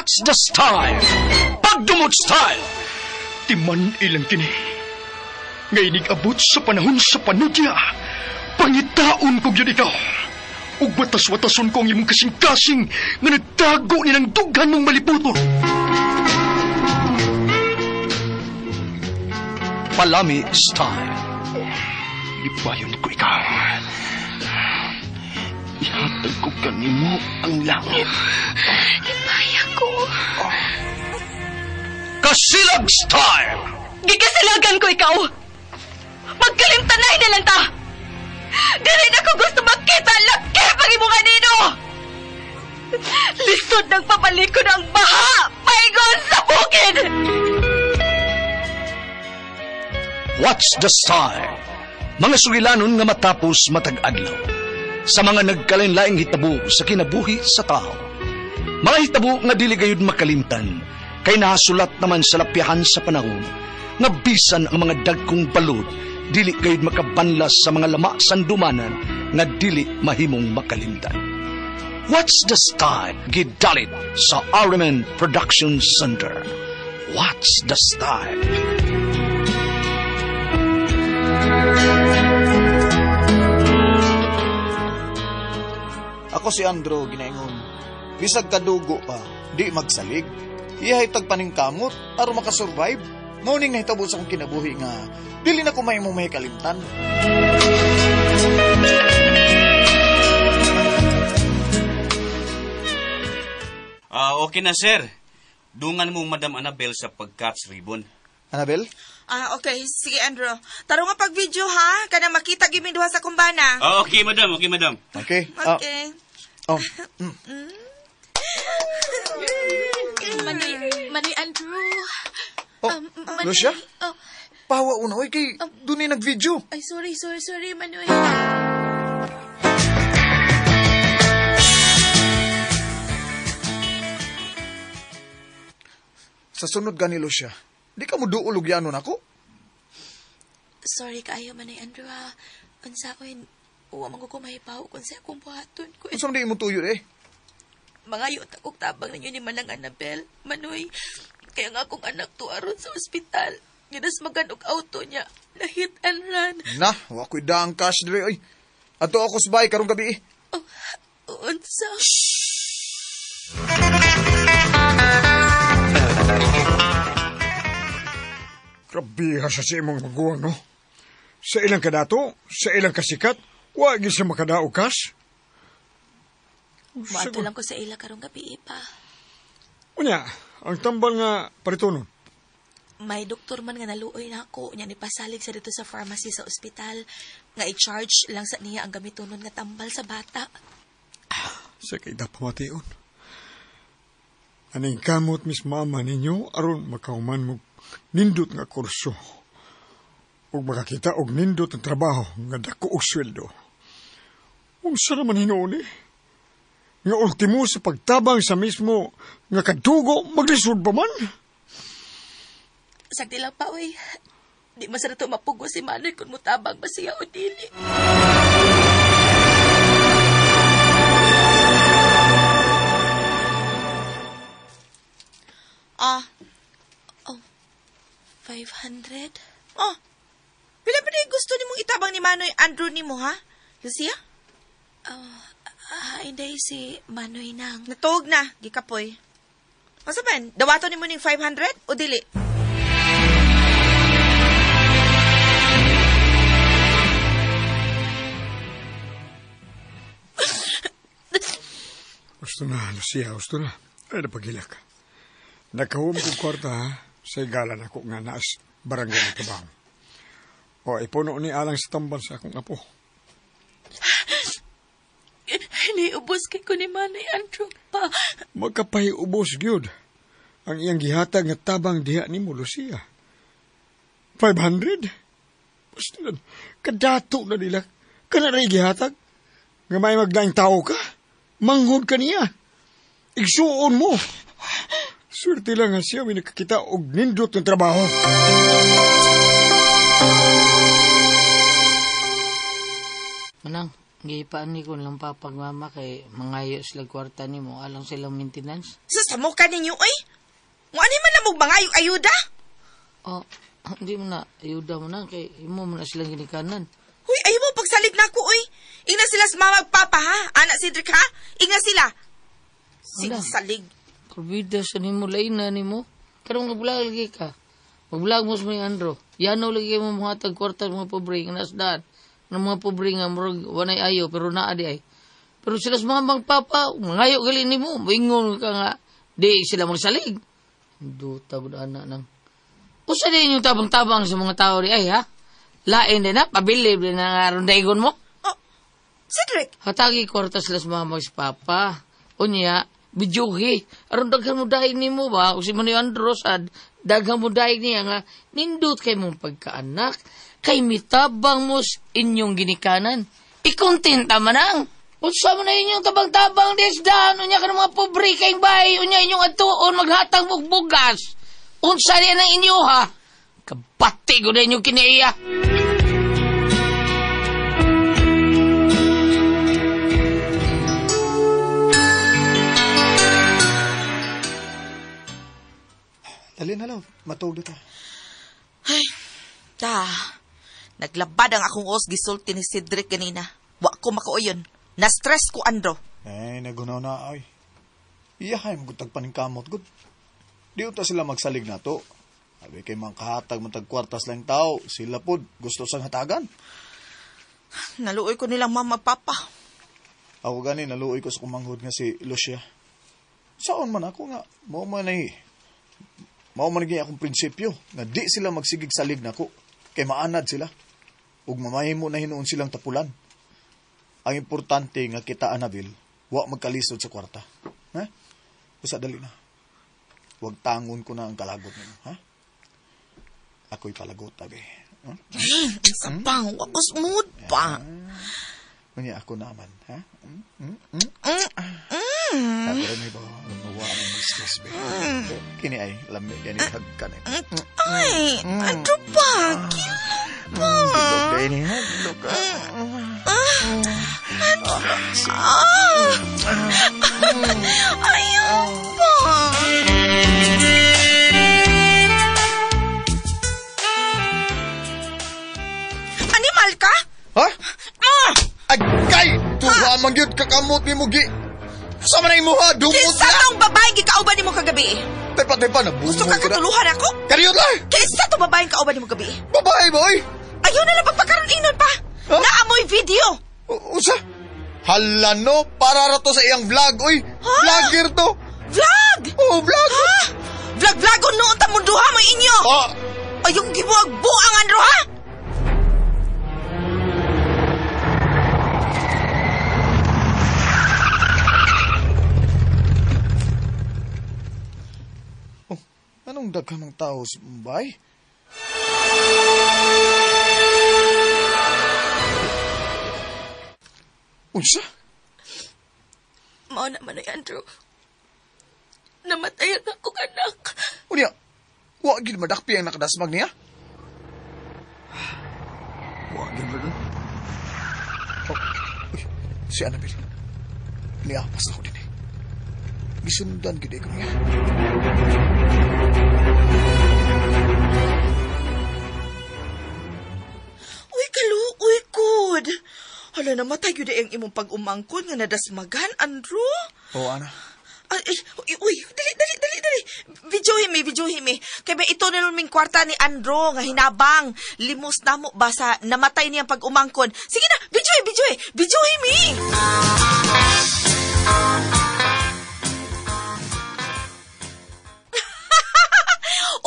What's the style? Pagdumot style! Timan ilang kini. Ngayon abot sa panahon sa panudya. Pangitaon ko yun ikaw. Ug watas-watason ko ang imong kasing-kasing nga nagtago ni ng dughan mong maliputon. Palami style. Ibayon ko ikaw. Ihatag ko kanimo ang langit. Ipaya ko. Kasilag style. Gigasilagan ko ikaw. Magkalimtanay na lang ta. Ganit ako gusto makita ang laki pag imong kanino. Lisod ng papalikod ang baha. Paigon sa bukid. What's the style? Mga sugilanon nga matapos matag-adlaw. Sa mga nagkalain-laing hitabo sa kinabuhi sa tao. Mga hitabo nga dili gayud makalimtan. Kay nasulat naman sa lapyahan sa panahon. Nga bisan ang mga dagkong balod dili gayud makabanlas sa mga lama sandumanan nga dili mahimong makalimtan. What's the style? Gidalit sa RMN Production Center. What's the style? Ako si Andrew, ginaingon. Bisag kadugo pa, di magsalig. Iyahay tagpaning kamot, aron makasurvive. Morning na hitabo sa akong kinabuhi nga, dili na ko may kalimtan. Okay na, sir. Dungan mo Madam Annabel sa pag-catch ribbon. Annabel? Okay. Sige, Andrew. Taro nga pag-video, ha? Kana makita giming duha sa kumbana. Okay, madam. Okay, madam. Okay. Okay. Manoy Andrew. Lucia? Pawa una, oy, kay doon nag-video. Ay, sorry, Manoy. Sa sunod gani, Lucia, di ka mo duulog yanon ako? Sorry kaayo, Manoy Andrew, ha. Unsa ko uwa magukumahipaw kung sa akong buhaton ko. Ang di mo tuyo eh. Mga yun, takok tabang ninyo ni Manang Annabel. Manoy, kaya nga akong anak to aron sa ospital. Ginas maganog auto niya. Na hit and run. Na, wako'y daang cash dire, oy. Ato ako sabay karong gabi eh. Oh, unsa? Grabe sa imong maguwang, no? Sa ilang kadato, sa ilang kasikat, wag siya makadaukas. Maato lang ko sa ila karong gabi, pa. Unya, ang tambal nga paritunon. May doktor man nga naluoy na ako. Nya nipasalig sa dito sa pharmacy sa ospital. Nga i-charge lang sa niya ang gamitonon nga tambal sa bata. Sa kaida pamatiun. Aning kamot mis mama ninyo, aron makauman mo nindot nga kurso. Ug makakita og nindot ang trabaho nga dako og sweldo. Unsa naman hinuon eh? Nga ultimo sa pagtabang sa mismo nga kadugo maglisod pa man. Sagdi lang pa, uy. Di masarap ito mapugo si Manoy kung mutabang ba siya o dili. Oh, 500? Pila pa na gusto nimong itabang ni Manoy Andrew ni mo, ha? Lucia? Hindi si Manoy nang. Natuog na, gikapoy. Masa ban, dawato ni mo ning 500 o dili? Gusto na, Lucia, gusto na. Ay, napagilak. Nakahum kong kwarta, ha? Sa igalan ako nga naas barangay ng trabaho. O, ipuno ni alang sa tambal sa akong apo. Iniubos kay ko ni Manoy Andrew pa. Magkapahiubos, gyud. Ang iyang gihatag nga tabang diha ni mo, Lucia. 500? Basta na, kadato na nila. Kana na gihatag? Nga may magdaing tao ka? Manghod ka niya. Igsuon mo. Swerte lang nga siya, may nakakita og nindot ng trabaho. Manang, Gipaan ko lang papagmama kay mangayo sila kwarta ni mo. Alang silang maintenance. Susamo ka ninyo, oy. Mo ani man na mong mga ayuda? Oh, hindi mo na. Ayuda mo na kay imo mo na silang ginikanan. Huy, ayaw mo pagsalig na ako, oy. Ingna sila sa mga magpapa, ha? Anak Cedric, ha? Ingna sila. Salig. Kurbida sa nimo lain na nimo. Karong magbulag lagi ka. Magbulag mo sa mga Andro. Yano lagi mo mga tagkwarta mga pobre nga nasdaan. Ng mga pobre nga murag wanay ayo pero naa di ay. Pero sila sa mga magpapa, mangayo gali nimo. Moingon ka nga di sila magsalig. Duta gud ana nang. Usa din yung tabang-tabang sa mga tao di ay ha. Lain din na pabilib din na aron daygon mo. Oh, Cedric. Hatagi kwarta sila sa mga magpapa. Unya bijuhi. Aron daghan mo daig nimo ba? O si Manoy Andros ad daghan mo daig niya nga nindot kay mong pagkaanak. Kay mitabang mo inyong ginikanan. Ikontenta man ang. Unsa man na inyong tabang-tabang desdan. Unya ka ng mga pobre kayong bahay. Unya inyong atuon maghatag mong bugas. Unsa niya ng inyo ha. Kabati ko na inyong kinaiya. Dali na lang, matulog ta. Ay, naglabad ang akong os gisulti ni Cedric ganina. Wa ko makauyon. Na-stress ko, Andro. Nagunaw na ay. Iyahay mo gutag paningkamot gud. Di uta sila magsalig na to. Sabi kay mga kahatag matag kwartas lang tao, sila pod gusto sang hatagan. Naluoy ko nilang mama papa. Ako gani naluoy ko sa kumanghod nga si Lucia. Saon man ako nga, mao man akong prinsipyo nga di sila magsigig salig nako kay maanad sila ug mamahimo na hinuon silang tapulan. Ang importante nga kita Annabel, wa magkalisod sa kwarta. Ha? Usa dali na. Wag tangon ko na ang kalagot nimo, ha? Ako'y palagot, tabi. Huh? Isa pang, wakos mood pa. Kunya ako naman, ha? Sabi rin ba, nawa ang stress, be. Kini ay, lamig yan yung hagkan. Ay, ano pa? Kila pa. Bilog kayo ni hadlok ka. Ayaw pa. Animal ka? Ha? Agay! Tuha mangyod kakamot ni Mugi. Sama na imuha, dumot Kinsa na! tong babae gikauban nimo kagabi? Tepa, nabumol Gusto ka ka na. katuluhan ako? Kariyot lang! Kinsa tong babae kauban nimo gabi? Babae, boy! Ayaw na lang pagpakaroon ingnon pa. Huh? Naamoy video. Usa? Hala no, para rato sa iyang vlog, oy! Vlogger to! Vlog! Oh, vlog! Ha? Vlog-vlogon noon ta munduha mo inyo. Ah! Ayong gibuag-buang Andro ha? Anong daghan ng tao sa Mumbai? Unsa? Mao naman ay Andrew. Namatay ang akong anak. Unya, wa gid madakpi ang nakadasmag niya? Wa gid ba dun? Uy, si Annabel. Niapas na ko din eh. Gisundan gid ko niya. Uy, kaluoy kud. Hala, namatay yun ang imong pag-umangkon nga nadasmagan, Andrew. Oo, Ana. Ay, uy, dali. Videohin mi. Kaya ba ito na ming kwarta ni Andrew nga hinabang. Limos na mo basa namatay niyang pag-umangkon. Sige na, videohin mi.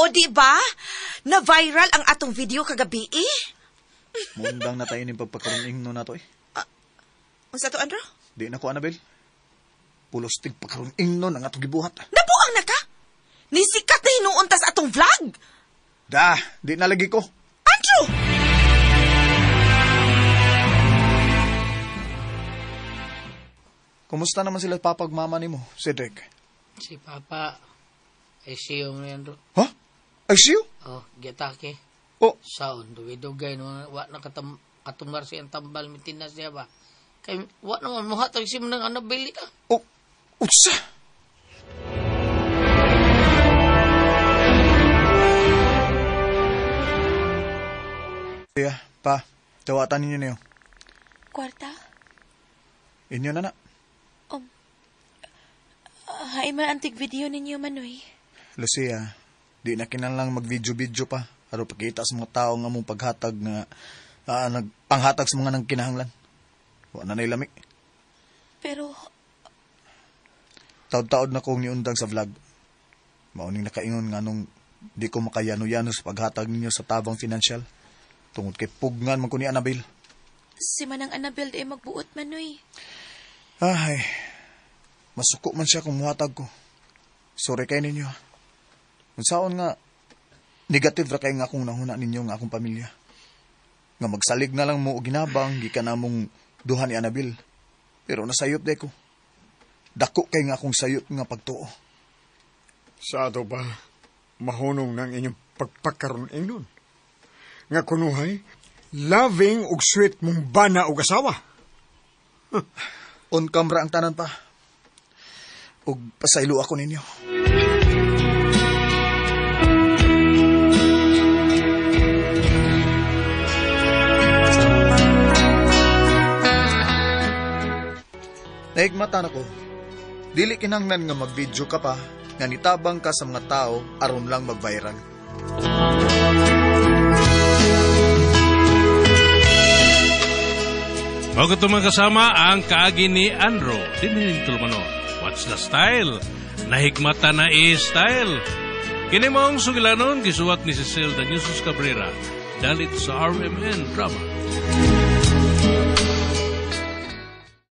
O di ba? Na-viral ang atong video kagabi eh. Mundang na tayo ng pagpakaroning no na to eh. Unsa to, Andrew? Di na ko, Annabel. Pulostig pagkaroning no ang atong gibuhat. Nabuang na ka? Nisikat na hinuuntas atong vlog. Da, di na lagi ko. Andrew! Kumusta naman sila papagmama ni mo, Cedric? Si Papa, ay siyo mo yan, bro. Ha? I see you? Oh, gitake. Oh, Sound, duwi-dugay, no, wa na katumar siyang tambal, mitinas niya ba? Kay, wa naman mo hatag si Manang Annabel ka. O, utsa! Kuya, pa, tawatan ninyo niyo. Kwarta? Inyo na na. Hay man antig video ninyo, Manoy. Lucia, di na kinahanglang mag-video-video pa. Aron pakita sa mga tao nga mong paghatag na nagpanghatag sa mga nang kinahanglan. Wala na ilamig. Pero, Taod-taod na kong niundag sa vlog. Mauning nakaingon nga nung di ko makayano-yano sa paghatag ninyo sa tabang financial. Tungod kay pugnan man ko ni Annabel. si Manang Annabel ay magbuot, Manoy. Ay, masuko man siya kung muhatag ko. Sorry kay ninyo. Kung saon nga, negative ra kay nga akong nahuna ninyo nga akong pamilya. Nga magsalig na lang mo o ginabang, gikan na mong duha ni Annabel. Pero nasayop de ko. Dako kay nga akong sayop nga pagtuo. Sa ato ba, mahunong ng inyong pagpakaroon ingnon. Nga kunuhay, loving ug sweet mong bana ug asawa. On camera ang tanan pa. Ug pasaylo ako ninyo. Naigmata na ko. Dili kinanglan nga mag-video ka pa nga nitabang ka sa mga tao aron lang mag-viral. Bago ito mga kasama, ang kaagi ni Andro. Dinihin tulmanon. What's the style? Nahigmata na style. Kini mong sugilanon, gisuwat ni Cecil Daniusos Cabrera. Dalit sa RMN Drama.